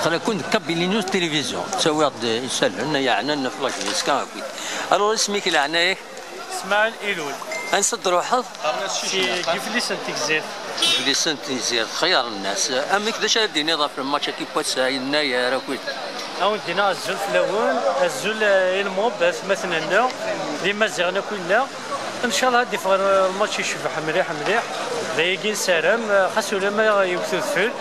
خلا كنت كابيلينيوس تلفزيون تسوي يسالن يعني نفلاك يسكا الو اسمك العناية اسماعيل إيلول انسد روحض كيف لي سنتيكزير في سنتيزير خيار الناس امك ذا شاديني ضاف الماتش كي بوتسا ينايا راكويت او دينا الزول في الاول الزول يلمو بس مثلا ديما زغنا كلنا ان شاء الله ديفغ الماتش يشبح مليح مليح ضايقين سلام خاصو لما يوثو الفل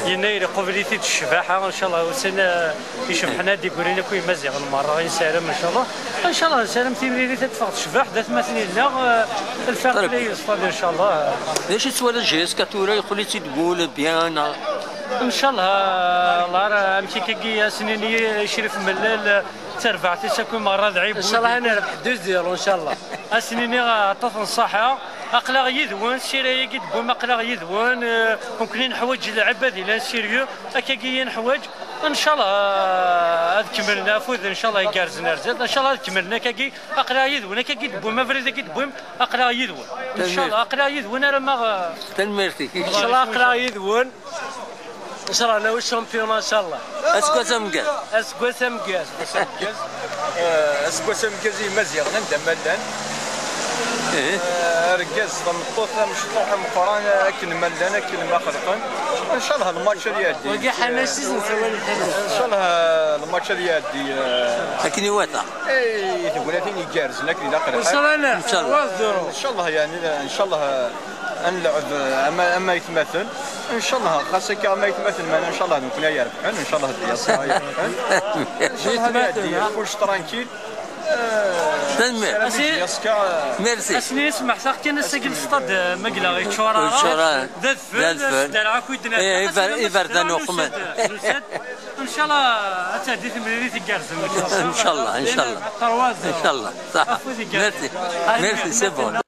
يناير قبليتي الشباحه ان شاء الله وسنا يشوف حنا ديكورينا كوي مزيغ المره يسالم ان شاء الله ان شاء الله نسالم تيمريري تتفقد الشباح ذات مثلي لنا الفرق لا يصطاد ان شاء الله. ليش تسوى الجيس كاتورا يقول لي تقول بيان ان شاء الله الله راه امشي كي سنيني شريف ملال تربع تسكن مره لعيب ان شاء الله انا ربح دوز ديالو ان شاء الله اسنيني عطات الصحه اقلا يذون سيري قد بوم اقلا يذون ممكن نحوج العباد الى سيريو هكاكي نحوج ان شاء الله هاد كملنا فوز ان شاء الله يقارزنا رزق ان شاء الله كملنا كاكي اقلا يذون هكاكي بوم فريد كي بوم اقلا يذون ان شاء الله اقلا يذون راه ما تنمرتي ان شاء الله اقلا يذون ان شاء الله انا والشامبيون ان شاء الله اسكو سمكاز اسكو سمكاز اسكو سمكاز مزيغ ندم ملان ركاز مطوط مشطوح مقران اكل ملان اكل ما خلقن ان شاء الله الماتش اللي يدي وكاع حماسي نسوي ان شاء الله الماتش اللي يدي لكن واتا اي تقول فين يجارز لك اذا قرا ان شاء الله ان شاء الله ان شاء الله يعني ان شاء الله نلعب اما يتمثل ان شاء الله خاصك ما يتمثل معنا ان شاء الله نكون يربحون ان شاء الله هدي ان شاء الله هدي خوش ترانكيل ميرسي اسني اسمح ساق كان ساكن ستاد مقلا يتشورا ذات فل دارعا كويدنا يفردان وقمن ان شاء الله اتهدي ثمريري تقارز ان شاء الله ان شاء الله ان شاء الله صح ميرسي سي بون